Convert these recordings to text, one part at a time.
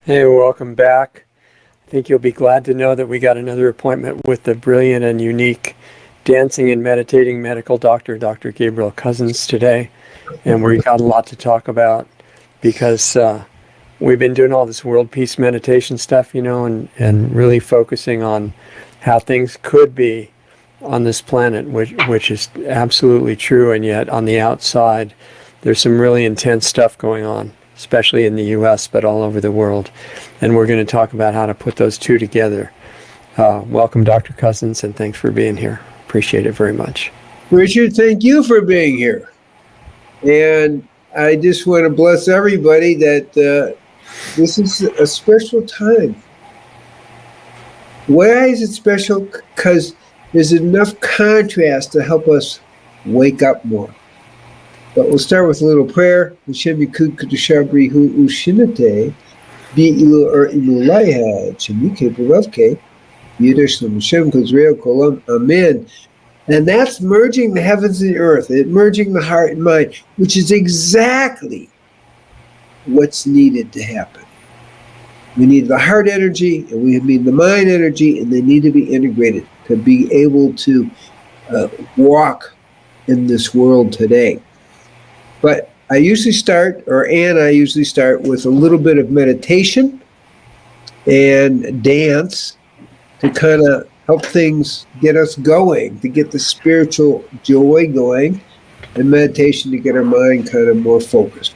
Hey, welcome back. I think you'll be glad to know that we got another appointment with the brilliant and unique dancing and meditating medical doctor, Dr. Gabriel Cousens, today. And we got a lot to talk about because we've been doing all this world peace meditation stuff, and really focusing on how things could be on this planet, which is absolutely true. And yet on the outside, there's some really intense stuff going on, especially in the U.S., but all over the world. And we're going to talk about how to put those two together. Welcome, Dr. Cousens, and thanks for being here. Appreciate it very much. Richard, thank you for being here. And I just want to bless everybody that this is a special time. Why is it special? Because there's enough contrast to help us wake up more. But we'll start with a little prayer. Hashem Yikud Kedushabri Hu Ushinate Bi Ilu Ilulaiha Chemike Bavke Yidish Hashem Kozreo Kolam Amen. And that's merging the heavens and the earth, merging the heart and mind, which is exactly what's needed to happen. We need the heart energy and we need the mind energy, and they need to be integrated to be able to walk in this world today. But I usually start with a little bit of meditation and dance to kind of help things get us going, to get the spiritual joy going, and meditation to get our mind kind of more focused.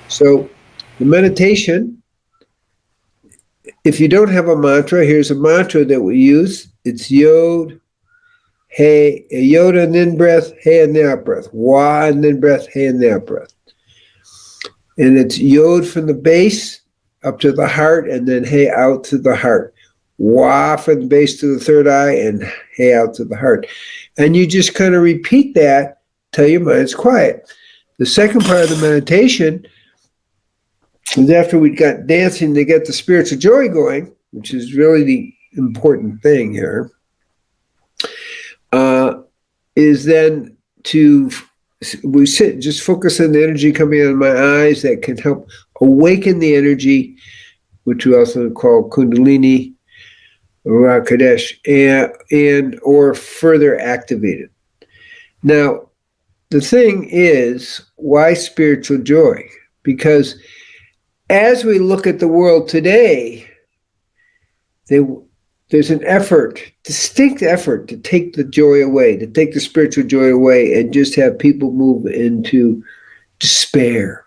So the meditation, if you don't have a mantra, here's a mantra that we use. It's Yod, Hey, Yod and in breath, Hey and the out breath. Wa and in breath, Hey and the out breath. And it's Yod from the base up to the heart, and then Hey out to the heart. Wa from the base to the third eye, and Hey out to the heart. And you just kind of repeat that till your mind's quiet. The second part of the meditation is after we got dancing to get the spiritual joy going, which is really the important thing here. Is then we sit, just focus on the energy coming out of my eyes that can help awaken the energy, which we also call Kundalini, Ruach Kadesh, and or further activate it. Now, the thing is, why spiritual joy? Because as we look at the world today, there's an distinct effort to take the joy away, to take the spiritual joy away, and just have people move into despair.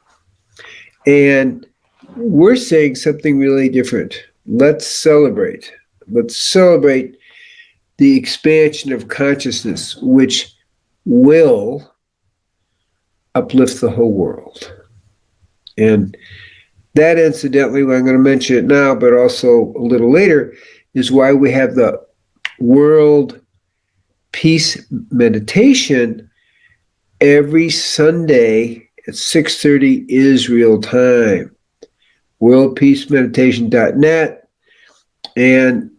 And we're saying something really different. Let's celebrate. Let's celebrate the expansion of consciousness, which will uplift the whole world. And that, incidentally, I'm going to mention it now, but also a little later, is why we have the World Peace Meditation every Sunday at 6:30 Israel time. worldpeacemeditation.net. And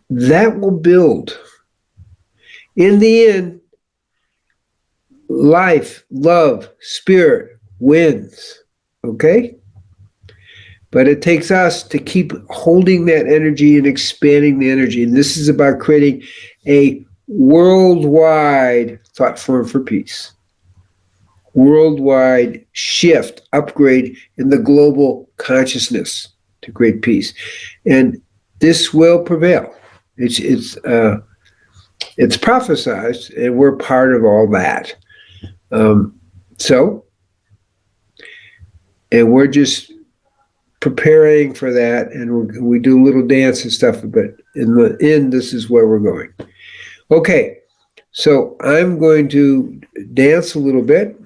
that will build. In the end, life, love, spirit wins. Okay? But it takes us to keep holding that energy and expanding the energy. And this is about creating a worldwide thought form for peace. Worldwide shift, upgrade in the global consciousness to create peace. And this will prevail. It's prophesized, and we're part of all that. And we're just preparing for that, and we do a little dance and stuff, but in the end, this is where we're going. Okay, so I'm going to dance a little bit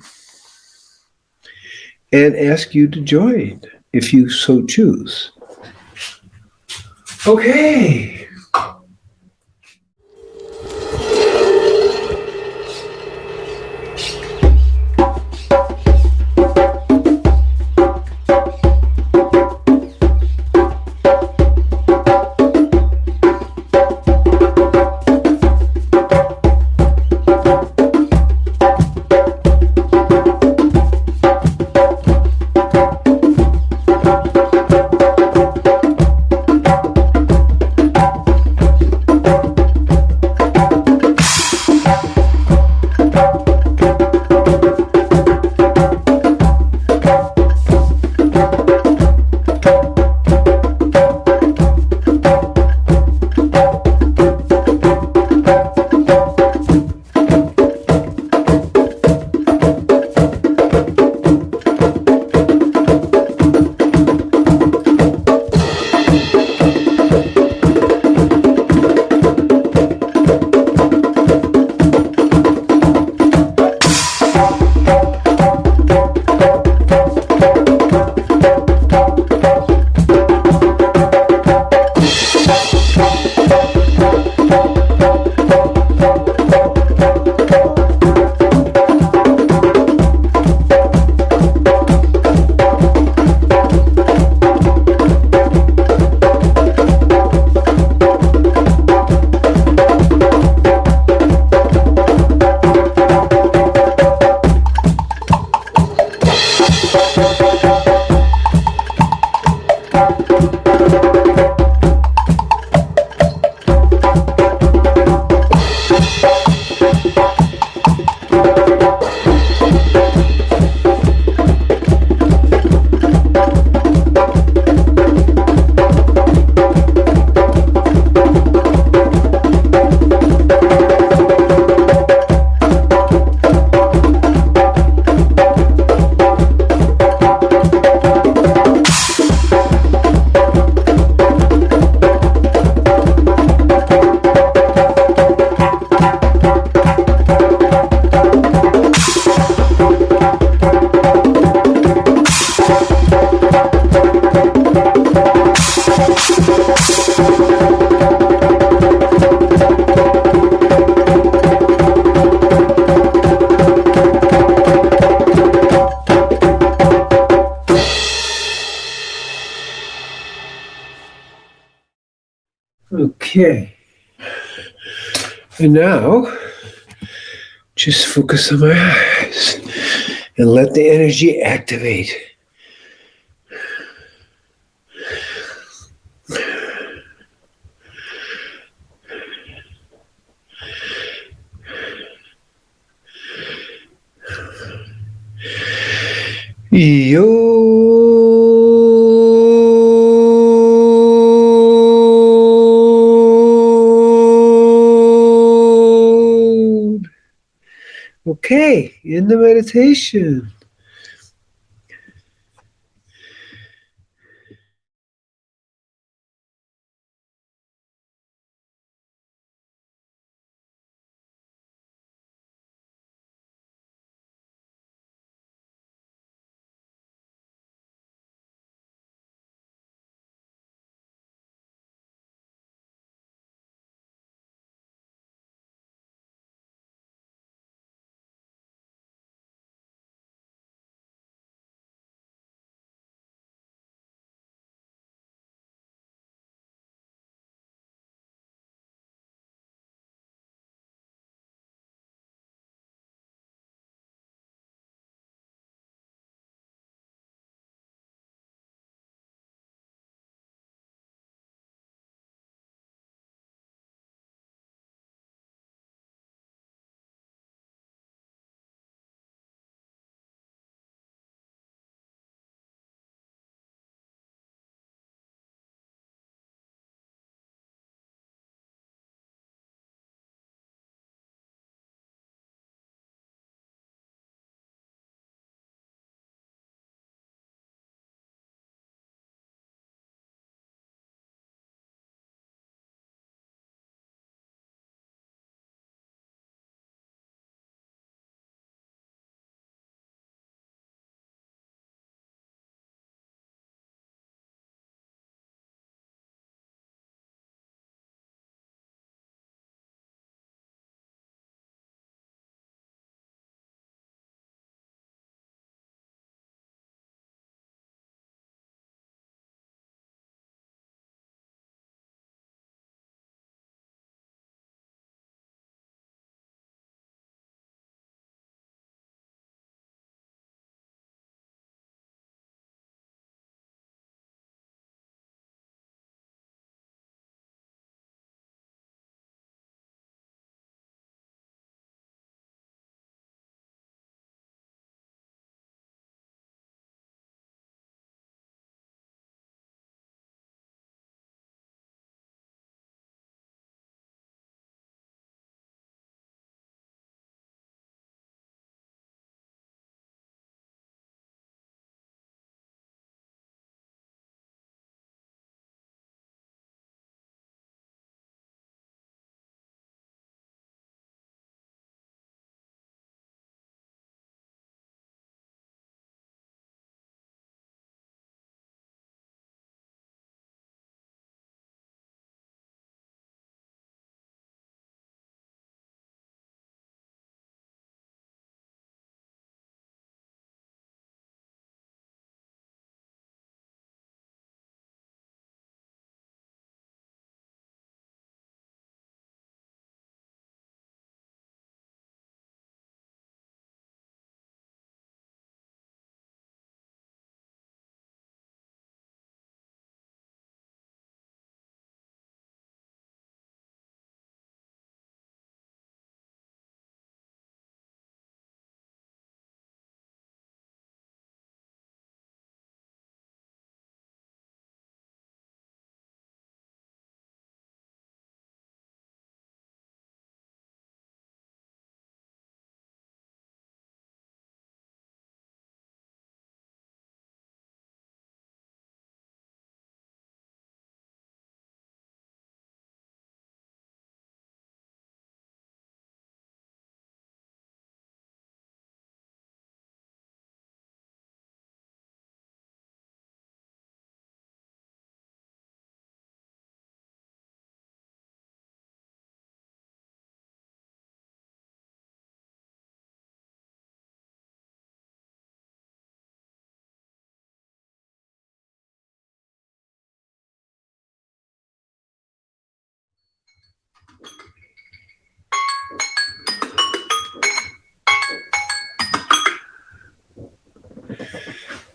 and ask you to join if you so choose. Okay. Okay. And now, just focus on my eyes and let the energy activate. Yo. Okay, in the meditation.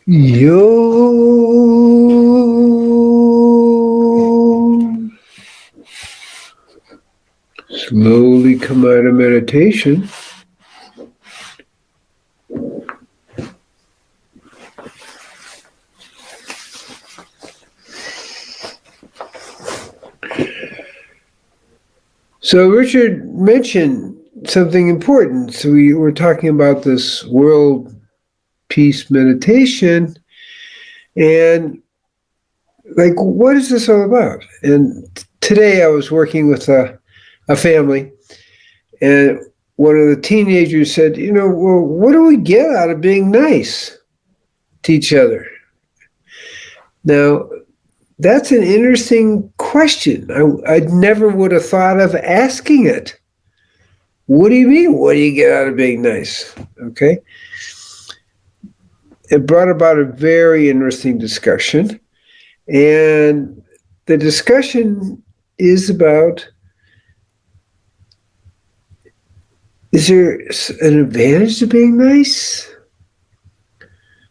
Yo. Slowly come out of meditation. So Richard mentioned something important. So we were talking about this world peace meditation, and like, what is this all about? And today I was working with a family, and one of the teenagers said, well, what do we get out of being nice to each other? Now, that's an interesting question. I never would have thought of asking it. What do you mean? What do you get out of being nice? Okay. It brought about a very interesting discussion. And the discussion is about, is there an advantage to being nice?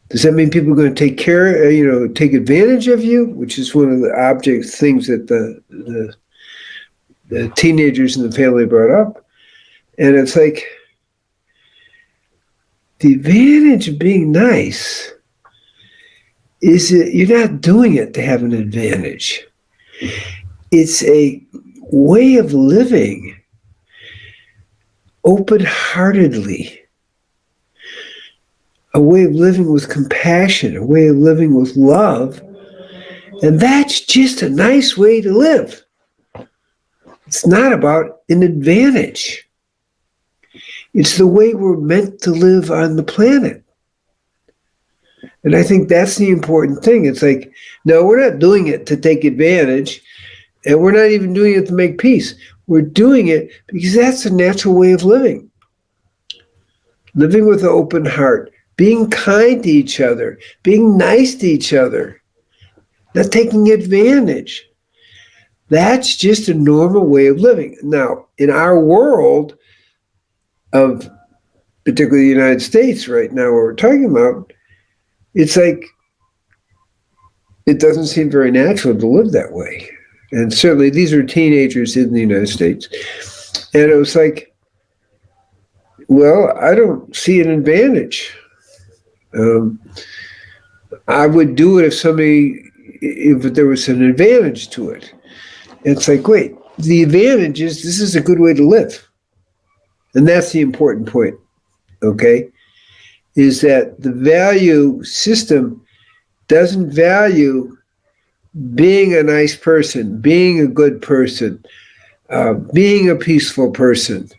Does that mean people are going to take advantage of you? Which is one of the things that the teenagers in the family brought up. And it's like, the advantage of being nice is that you're not doing it to have an advantage. It's a way of living open-heartedly, a way of living with compassion, a way of living with love, and that's just a nice way to live. It's not about an advantage. It's the way we're meant to live on the planet. And I think that's the important thing. It's like, no, we're not doing it to take advantage, and we're not even doing it to make peace. We're doing it because that's a natural way of living. Living with an open heart, being kind to each other, being nice to each other, not taking advantage. That's just a normal way of living. Now, in our world of particularly the United States right now, what we're talking about, it's like, it doesn't seem very natural to live that way. And certainly these are teenagers in the United States. And it was like, well, I don't see an advantage. I would do it if there was an advantage to it. And it's like, wait, the advantage is this is a good way to live. And that's the important point, okay? Is that the value system doesn't value being a nice person, being a good person, being a peaceful person.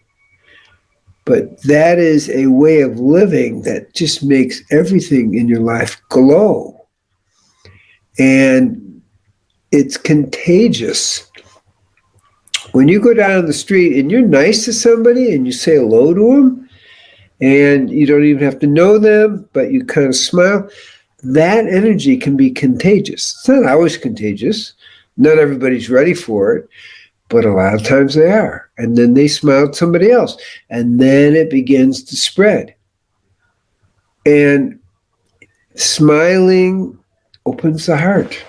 But that is a way of living that just makes everything in your life glow. And it's contagious. When you go down the street and you're nice to somebody and you say hello to them, and you don't even have to know them, but you kind of smile, that energy can be contagious. It's not always contagious. Not everybody's ready for it, but a lot of times they are. And then they smile at somebody else, and then it begins to spread. And smiling opens the heart.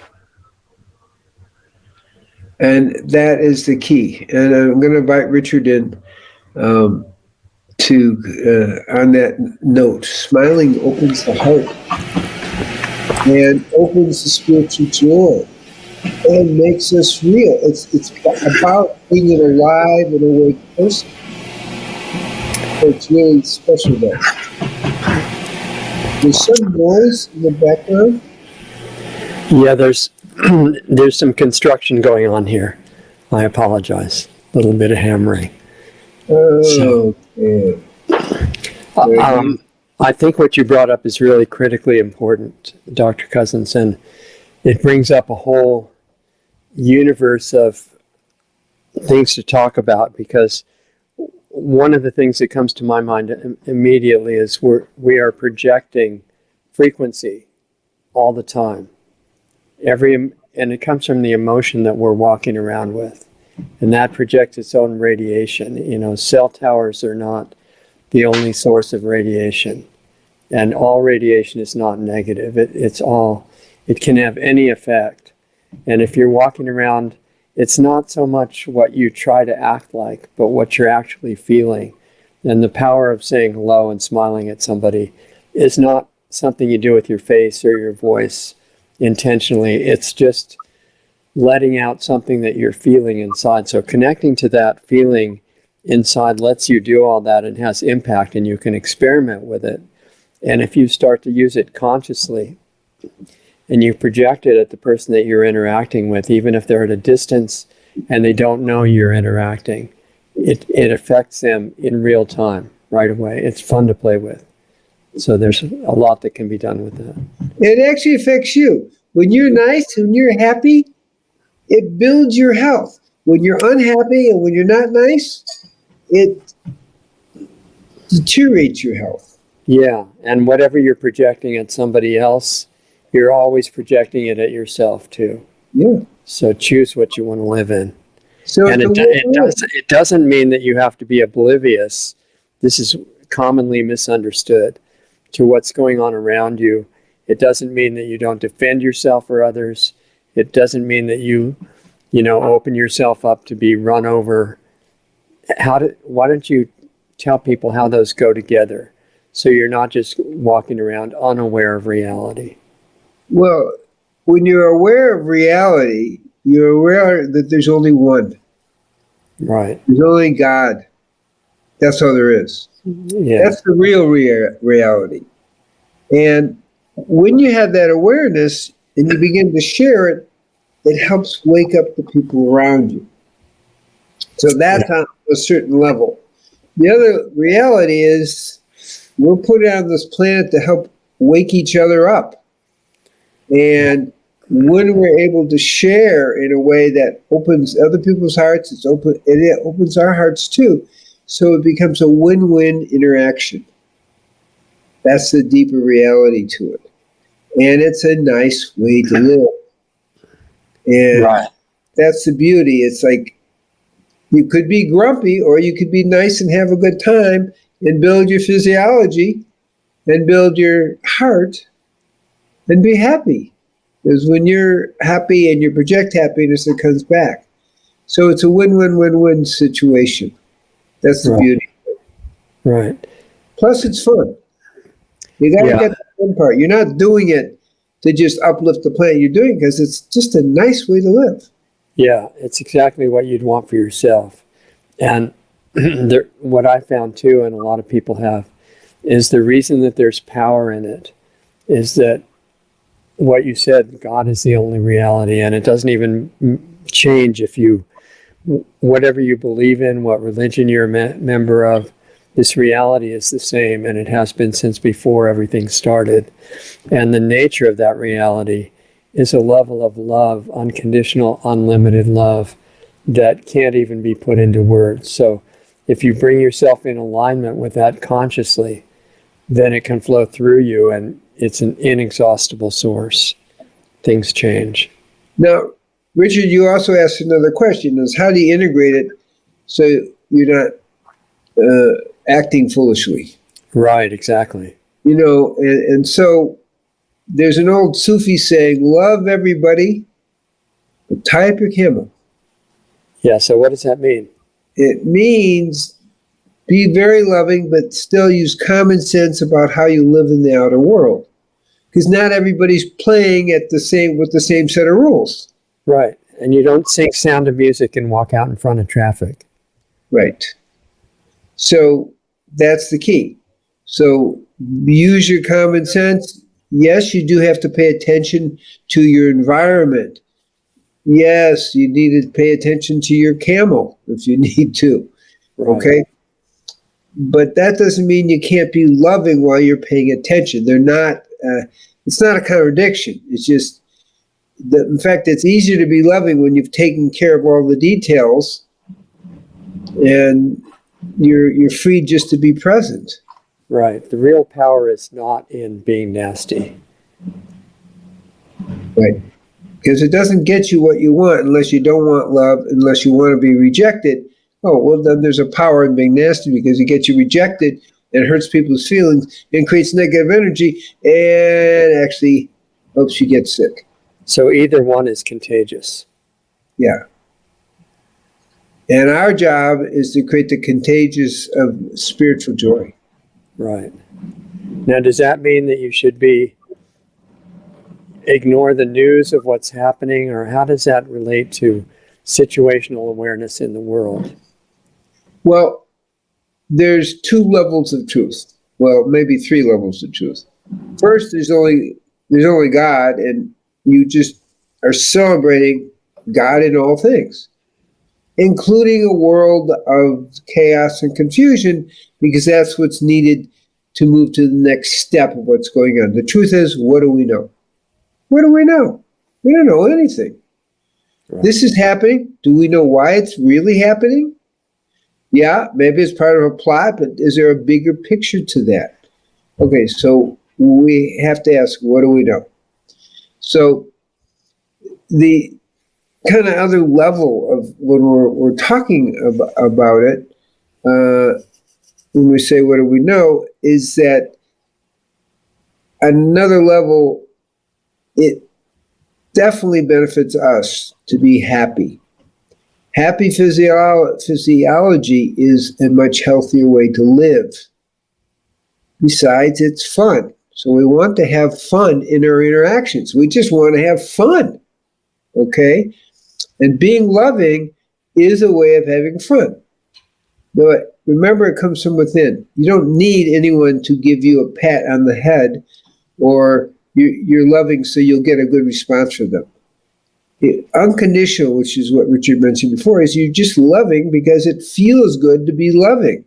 And that is the key. And I'm going to invite Richard in to on that note. Smiling opens the heart and opens the spiritual joy and makes us real. It's about being an alive and awake person. So it's really special there. There's some noise in the background. Yeah, there's some construction going on here. I apologize. A little bit of hammering. Oh, okay. I think what you brought up is really critically important, Dr. Cousens, and it brings up a whole universe of things to talk about, because one of the things that comes to my mind immediately is we are projecting frequency all the time. And it comes from the emotion that we're walking around with, and that projects its own radiation. Cell towers are not the only source of radiation. And all radiation is not negative. It can have any effect. And if you're walking around, it's not so much what you try to act like, but what you're actually feeling. And the power of saying hello and smiling at somebody is not something you do with your face or your voice intentionally. It's just letting out something that you're feeling inside. So connecting to that feeling inside lets you do all that and has impact, and you can experiment with it. And if you start to use it consciously and you project it at the person that you're interacting with, even if they're at a distance and they don't know you're interacting, it affects them in real time, right away. It's fun to play with. So there's a lot that can be done with that. It actually affects you. When you're nice, when you're happy, it builds your health. When you're unhappy and when you're not nice, it deteriorates your health. Yeah, and whatever you're projecting at somebody else, you're always projecting it at yourself too. Yeah. So choose what you want to live in. So And it doesn't mean that you have to be oblivious. This is commonly misunderstood to what's going on around you. It doesn't mean that you don't defend yourself or others. It doesn't mean that you open yourself up to be run over. Why don't you tell people how those go together, so you're not just walking around unaware of reality? Well, when you're aware of reality, you're aware that there's only one. Right. There's only God. That's all there is. Yeah. That's the real reality. And when you have that awareness and you begin to share it, it helps wake up the people around you. So that's on a certain level. The other reality is we're put on this planet to help wake each other up. And when we're able to share in a way that opens other people's hearts, it opens our hearts too. So it becomes a win-win interaction. That's the deeper reality to it. And it's a nice way to live. And that's the beauty. It's like you could be grumpy or you could be nice and have a good time and build your physiology and build your heart and be happy. Because when you're happy and you project happiness, it comes back. So it's a win-win-win-win situation. That's the beauty. Right. Plus, it's fun. You got to get the fun part. You're not doing it to just uplift the planet. You're doing it because it's just a nice way to live. Yeah, it's exactly what you'd want for yourself. And what I found too, and a lot of people have, is the reason that there's power in it is that what you said, God is the only reality, and it doesn't even change if whatever you believe in, what religion you're a member of, this reality is the same, and it has been since before everything started. And the nature of that reality is a level of love, unconditional, unlimited love, that can't even be put into words. So if you bring yourself in alignment with that consciously, then it can flow through you, and it's an inexhaustible source. Things change. Now, Richard, you also asked another question, is how do you integrate it so you're not acting foolishly? Right, exactly. And so there's an old Sufi saying, love everybody, but tie up your camel. Yeah, so what does that mean? It means be very loving, but still use common sense about how you live in the outer world. Because not everybody's playing with the same set of rules. Right. And you don't sing Sound of Music and walk out in front of traffic. Right. So that's the key. So use your common sense. Yes, you do have to pay attention to your environment. Yes, you need to pay attention to your camel if you need to. Right. Okay? But that doesn't mean you can't be loving while you're paying attention. They're not, it's not a contradiction. It's just, in fact, it's easier to be loving when you've taken care of all the details and you're free just to be present. Right. The real power is not in being nasty. Right. Because it doesn't get you what you want unless you don't want love, unless you want to be rejected. Oh, well, then there's a power in being nasty because it gets you rejected and hurts people's feelings and creates negative energy and actually helps you get sick. So either one is contagious. Yeah. And our job is to create the contagious of spiritual joy. Right. Now, does that mean that you should ignore the news of what's happening, or how does that relate to situational awareness in the world? Well, there's two levels of truth. Well, maybe three levels of truth. First, there's only God, and you just are celebrating God in all things, including a world of chaos and confusion, because that's what's needed to move to the next step of what's going on. The truth is, what do we know? What do we know? We don't know anything. Right. This is happening. Do we know why it's really happening? Yeah, maybe it's part of a plot, but is there a bigger picture to that? Okay, so we have to ask, what do we know? So the kind of other level of when we're talking about it, when we say what do we know, is that another level, it definitely benefits us to be happy. Happy physiology is a much healthier way to live. Besides, it's fun. So we want to have fun in our interactions. We just want to have fun, okay? And being loving is a way of having fun. But remember, it comes from within. You don't need anyone to give you a pat on the head, or you're loving so you'll get a good response from them. Unconditional, which is what Richard mentioned before, is you're just loving because it feels good to be loving.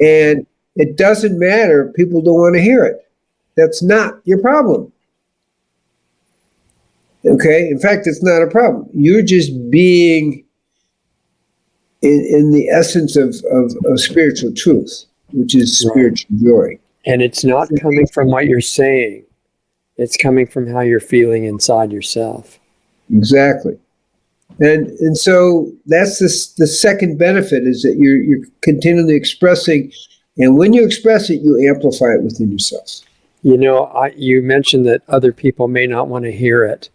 And it doesn't matter if people don't want to hear it. That's not your problem. Okay? In fact, it's not a problem. You're just being in the essence of spiritual truth, which is spiritual joy. And it's not coming from what you're saying. It's coming from how you're feeling inside yourself. Exactly. And so that's the second benefit, is that you're continually expressing, and when you express it, you amplify it within yourself. You know, you mentioned that other people may not want to hear it,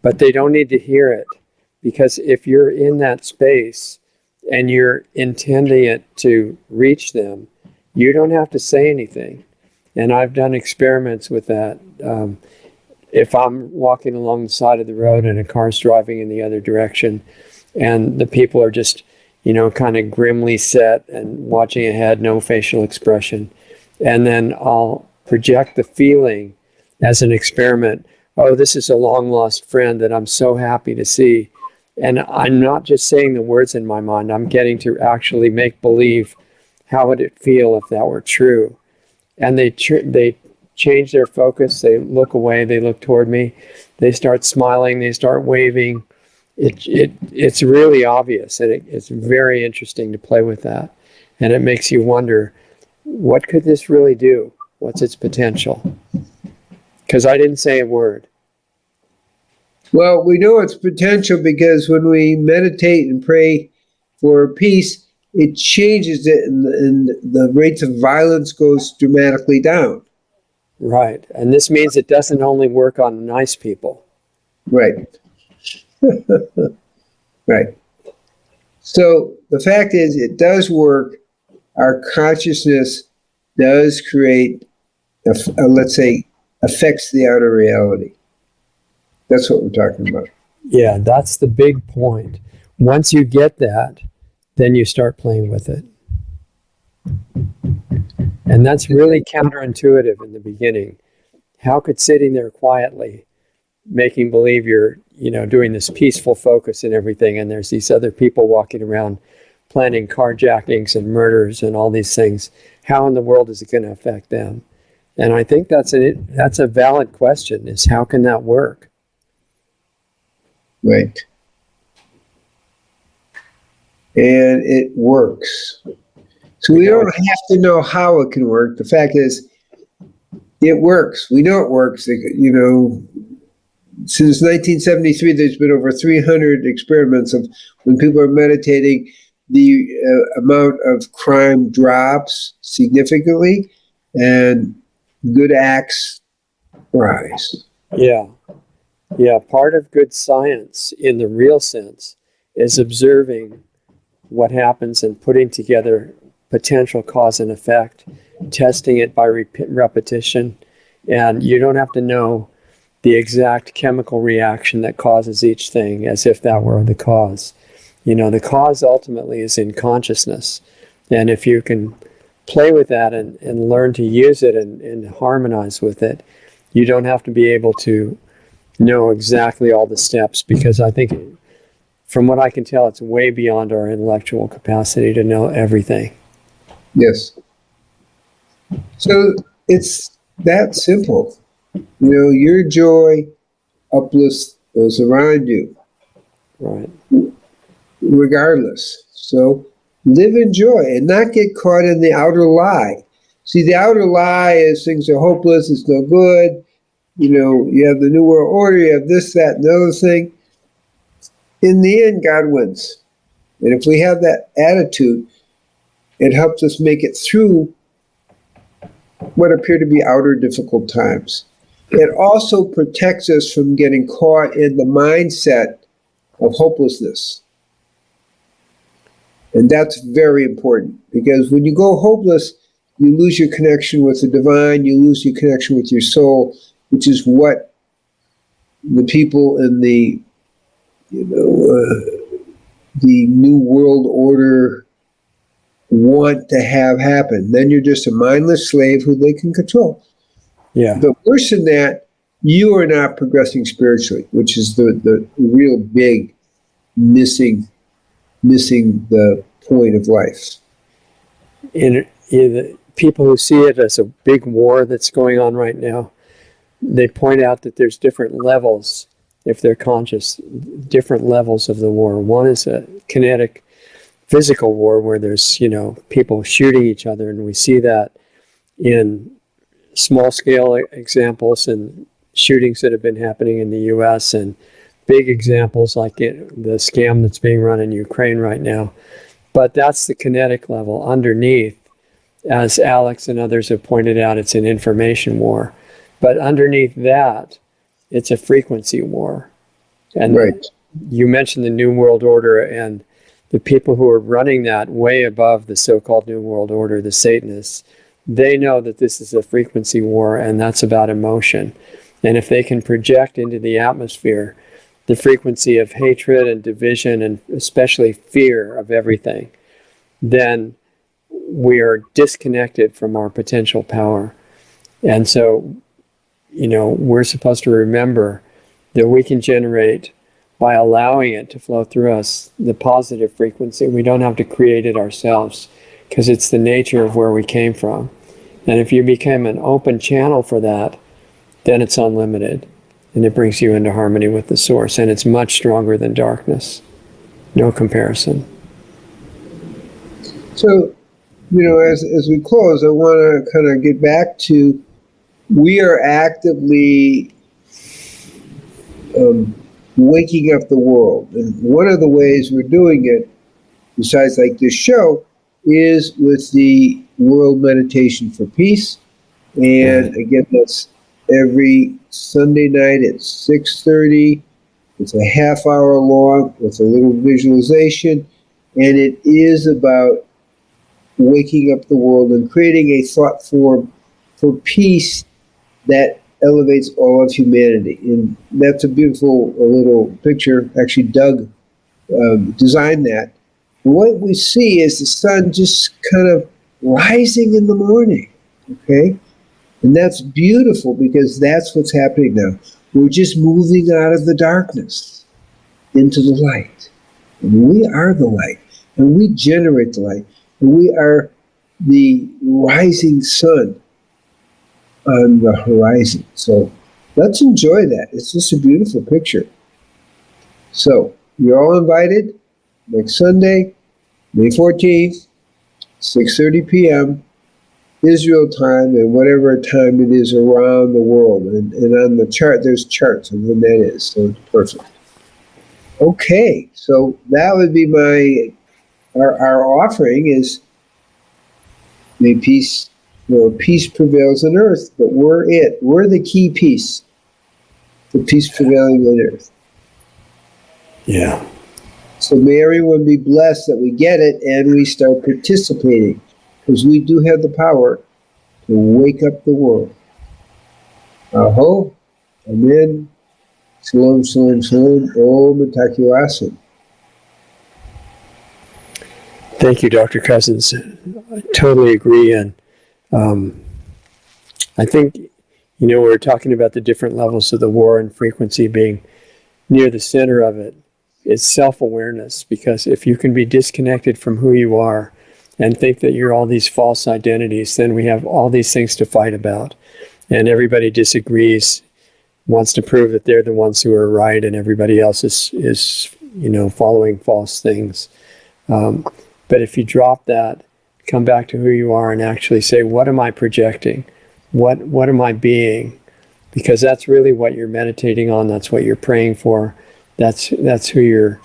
but they don't need to hear it, because if you're in that space and you're intending it to reach them, you don't have to say anything. And I've done experiments with that. If I'm walking along the side of the road and a car's driving in the other direction, and the people are just, kind of grimly set and watching ahead, no facial expression, and then I'll project the feeling as an experiment. Oh, this is a long lost friend that I'm so happy to see. And I'm not just saying the words in my mind, I'm getting to actually make believe how would it feel if that were true. And they change their focus, they look away, they look toward me, they start smiling, they start waving. It's really obvious, and it's very interesting to play with that. And it makes you wonder, what could this really do? What's its potential? Because I didn't say a word. Well, we know its potential because when we meditate and pray for peace, it changes it, and the rates of violence goes dramatically down. Right. And this means it doesn't only work on nice people. Right. Right. So the fact is, it does work. Our consciousness does create, let's say, affects the outer reality. That's what we're talking about. Yeah, that's the big point. Once you get that, then you start playing with it. And that's really counterintuitive in the beginning. How could sitting there quietly, making believe you're, doing this peaceful focus and everything, and there's these other people walking around planning carjackings and murders and all these things, how in the world is it going to affect them? And I think that's a valid question, is how can that work? Right. And it works. So we don't have to know how it can work. The fact is, it works. We know it works. Since 1973, there's been over 300 experiments of when people are meditating, the amount of crime drops significantly and good acts rise. Yeah. Yeah. Part of good science in the real sense is observing what happens and putting together potential cause and effect, testing it by repetition. And you don't have to know the exact chemical reaction that causes each thing as if that were the cause. The cause ultimately is in consciousness. And if you can play with that and learn to use it and harmonize with it, you don't have to be able to know exactly all the steps, because I think, from what I can tell, it's way beyond our intellectual capacity to know everything. Yes. So it's that simple. Your joy uplifts those around you. Right. Regardless. So live in joy and not get caught in the outer lie. See, the outer lie is things are hopeless, it's no good. You have the New World Order, you have this, that, and the other thing. In the end, God wins. And if we have that attitude, it helps us make it through what appear to be outer difficult times. It also protects us from getting caught in the mindset of hopelessness. And that's very important, because when you go hopeless, you lose your connection with the divine, you lose your connection with your soul, which is what the people in the New World Order want to have happen. Then you're just a mindless slave who they can control. Yeah. But worse than that, you are not progressing spiritually, which is the real big missing the point of life. In the people who see it as a big war that's going on right now, they point out that there's different levels, if they're conscious, different levels of the war. One is a kinetic physical war where there's, people shooting each other, and we see that in small scale examples and shootings that have been happening in the US, and big examples like the scam that's being run in Ukraine right now. But that's the kinetic level. Underneath, as Alex and others have pointed out, it's an information war. But underneath that, it's a frequency war. And right. You mentioned the New World Order, and the people who are running that way above the so-called New World Order, the Satanists, they know that this is a frequency war, and that's about emotion. And if they can project into the atmosphere the frequency of hatred and division, and especially fear of everything, then we are disconnected from our potential power. And so, we're supposed to remember that we can generate, by allowing it to flow through us, the positive frequency. We don't have to create it ourselves, because it's the nature of where we came from. And if you become an open channel for that, then it's unlimited, and it brings you into harmony with the source, and it's much stronger than darkness. No comparison. So, as we close, I want to kind of get back to, we are actively waking up the world. And one of the ways we're doing it, besides like this show, is with the World Meditation for Peace. And again, that's every Sunday night at 6:30. It's a half hour long with a little visualization. And it is about waking up the world and creating a thought form for peace that elevates all of humanity. And that's a beautiful little picture. Actually, Doug designed that. And what we see is the sun just kind of rising in the morning, okay? And that's beautiful, because that's what's happening now. We're just moving out of the darkness into the light. And we are the light, and we generate the light. And we are the rising sun on the horizon. So let's enjoy that. It's just a beautiful picture. So you're all invited next Sunday, May 14th, 6:30 p.m. Israel time, and whatever time it is around the world. And on the chart, there's charts of when that is. So it's perfect. Okay, so that would be my our offering is, may peace, peace prevails on earth, but we're it. We're the key piece. The peace prevailing on earth. Yeah. So may everyone be blessed that we get it and we start participating, because we do have the power to wake up the world. Aho, amen, shalom, shalom, shalom, om atakiwasim. Thank you, Dr. Cousens. I totally agree. And I think, we're talking about the different levels of the war and frequency being near the center of it. It's self-awareness, because if you can be disconnected from who you are and think that you're all these false identities, then we have all these things to fight about. And everybody disagrees, wants to prove that they're the ones who are right and everybody else is following false things. But if you drop that, come back to who you are and actually say, what am I projecting? What am I being? Because that's really what you're meditating on. That's what you're praying for. That's who you're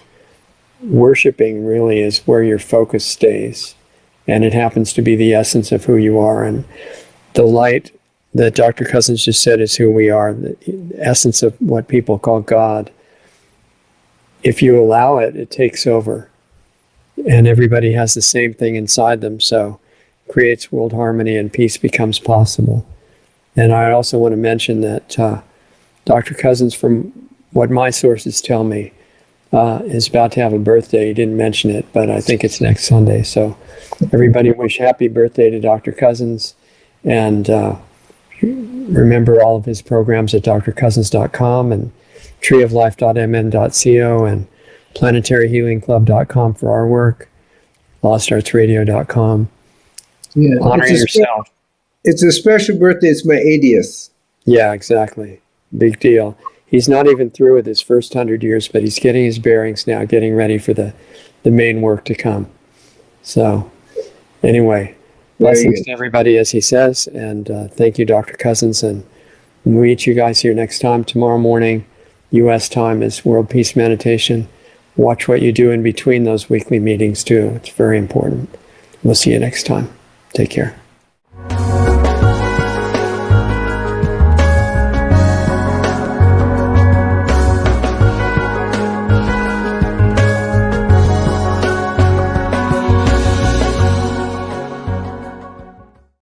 worshiping, really, is where your focus stays. And it happens to be the essence of who you are. And the light that Dr. Cousens just said is who we are, the essence of what people call God. If you allow it, it takes over. And everybody has the same thing inside them, so it creates world harmony and peace becomes possible. And I also want to mention that Dr. Cousens, from what my sources tell me, is about to have a birthday. He didn't mention it, but I think it's next Sunday. So everybody wish happy birthday to Dr. Cousens. And remember all of his programs at drcousens.com and treeoflife.mn.co and planetaryhealingclub.com for our work, lostartsradio.com. Yeah, Honor yourself. It's a special birthday. It's my 80th. Yeah, exactly. Big deal. He's not even through with his first 100 years, but he's getting his bearings now, getting ready for the main work to come. So anyway, blessings to everybody, as he says, and thank you, Dr. Cousens, and we'll meet you guys here next time. Tomorrow morning, U.S. time, is World Peace Meditation. Watch what you do in between those weekly meetings, too. It's very important. We'll see you next time. Take care.